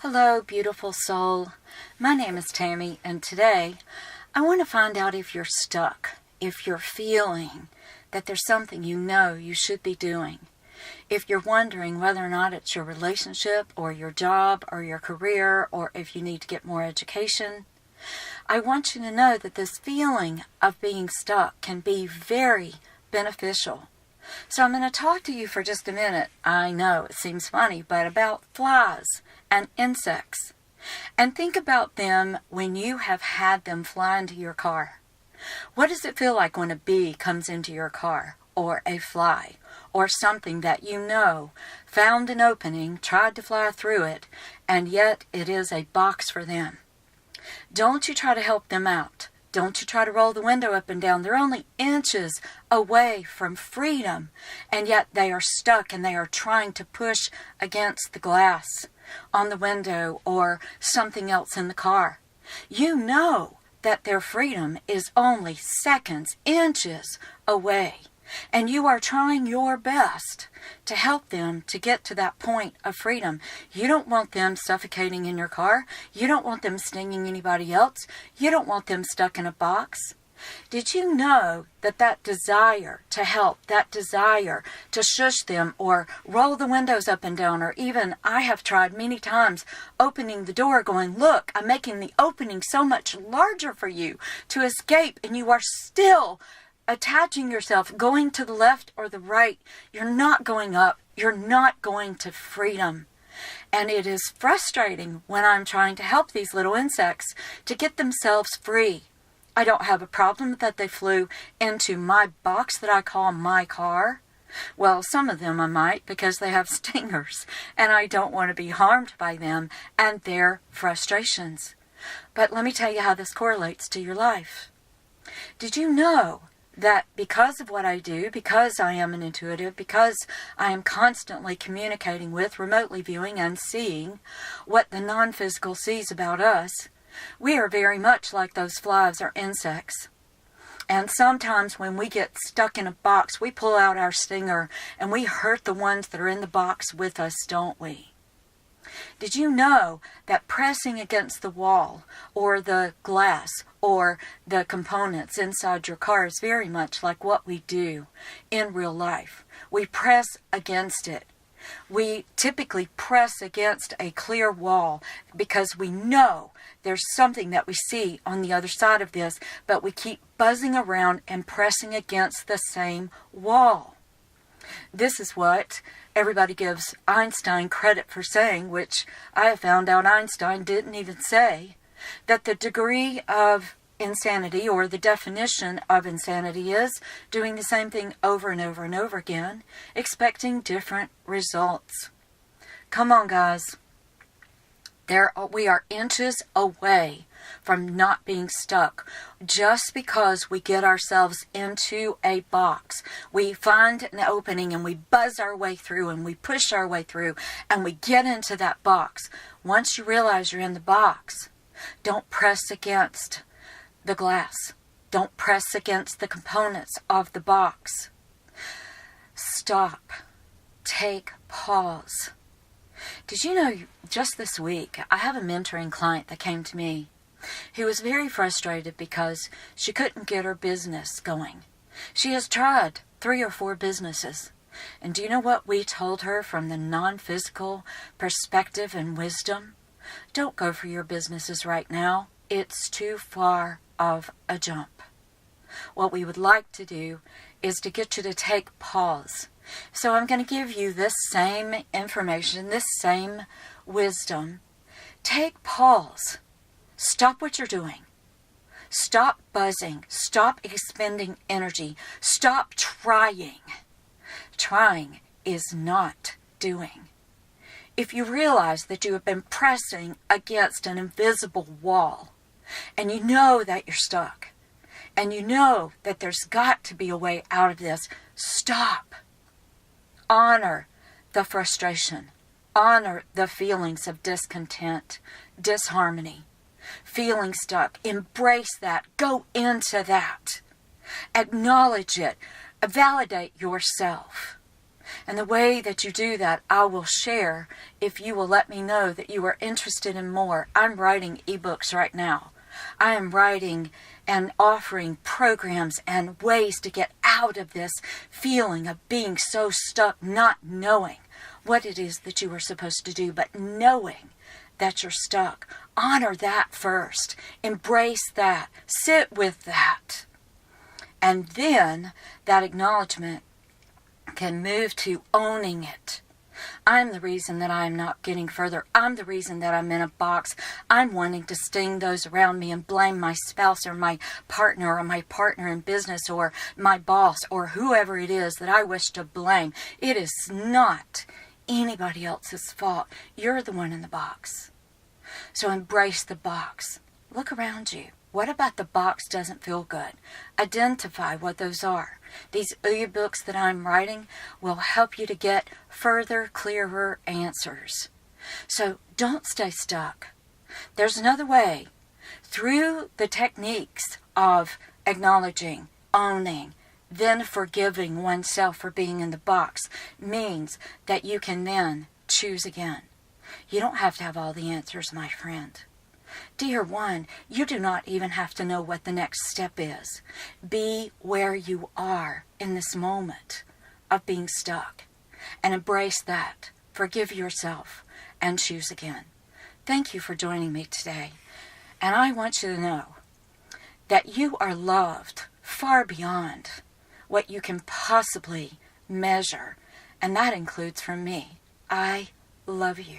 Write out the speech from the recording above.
Hello, beautiful soul. My name is Tammy, and today I want to find out if you're stuck, if you're feeling that there's something you know you should be doing, if you're wondering whether or not it's your relationship or your job or your career or if you need to get more education. I want you to know that this feeling of being stuck can be very beneficial. So I'm going to talk to you for just a minute. I know it seems funny, but about flies and insects. And think about them when you have had them fly into your car. What does it feel like when a bee comes into your car, or a fly, or something that you know found an opening, tried to fly through it, and yet it is a box for them? Don't you try to help them out. Don't you try to roll the window up and down. They're only inches away from freedom, and yet they are stuck and they are trying to push against the glass on the window or something else in the car. You know that their freedom is only seconds, inches away, and you are trying your best to help them to get to that point of freedom. You don't want them suffocating in your car. You don't want them stinging anybody else. You don't want them stuck in a box. Did you know that that desire to help, that desire to shush them or roll the windows up and down, or even I have tried many times opening the door going, look, I'm making the opening so much larger for you to escape, and you are still attaching yourself, going to the left or the right. You're not going up. You're not going to freedom. And it is frustrating when I'm trying to help these little insects to get themselves free. I don't have a problem that they flew into my box that I call my car. Well, some of them I might, because they have stingers, and I don't want to be harmed by them and their frustrations. But let me tell you how this correlates to your life. Did you know that because of what I do, because I am an intuitive, because I am constantly communicating with, remotely viewing, and seeing what the non-physical sees about us, we are very much like those flies or insects. And sometimes when we get stuck in a box, we pull out our stinger and we hurt the ones that are in the box with us, don't we? Did you know that pressing against the wall or the glass or the components inside your car is very much like what we do in real life? We press against it. We typically press against a clear wall because we know there's something that we see on the other side of this, but we keep buzzing around and pressing against the same wall. This is what everybody gives Einstein credit for saying, which I have found out Einstein didn't even say, that the degree of insanity, or the definition of insanity, is doing the same thing over and over and over again, expecting different results. Come on, guys. We are inches away from not being stuck. Just because we get ourselves into a box, we find an opening and we buzz our way through and we push our way through and we get into that box. Once you realize you're in the box, don't press against the glass. Don't press against the components of the box. Stop. Take pause. Did you know, just this week, I have a mentoring client that came to me who was very frustrated because she couldn't get her business going. She has tried 3 or 4 businesses. And do you know what we told her from the non-physical perspective and wisdom? Don't go for your businesses right now. It's too far of a jump. What we would like to do is to get you to take pause. So I'm going to give you this same information, this same wisdom. Take pause. Stop what you're doing. Stop buzzing. Stop expending energy. Stop trying. Trying is not doing. If you realize that you have been pressing against an invisible wall, and you know that you're stuck, and you know that there's got to be a way out of this, stop. Honor the frustration. Honor the feelings of discontent, disharmony, feeling stuck. Embrace that. Go into that. Acknowledge it. Validate yourself. And the way that you do that, I will share if you will let me know that you are interested in more. I'm writing ebooks right now. I am writing and offering programs and ways to get out of this feeling of being so stuck, not knowing what it is that you are supposed to do, but knowing that you're stuck. Honor that first. Embrace that. Sit with that. And then that acknowledgement can move to owning it. I'm the reason that I'm not getting further. I'm the reason that I'm in a box. I'm wanting to sting those around me and blame my spouse or my partner in business or my boss or whoever it is that I wish to blame. It is not anybody else's fault. You're the one in the box. So embrace the box. Look around you. What about the box doesn't feel good? Identify what those are. These ebooks that I'm writing will help you to get further, clearer answers. So don't stay stuck. There's another way. Through the techniques of acknowledging, owning, then forgiving oneself for being in the box means that you can then choose again. You don't have to have all the answers, my friend. Dear one, you do not even have to know what the next step is. Be where you are in this moment of being stuck and embrace that. Forgive yourself and choose again. Thank you for joining me today. And I want you to know that you are loved far beyond what you can possibly measure. And that includes from me. I love you.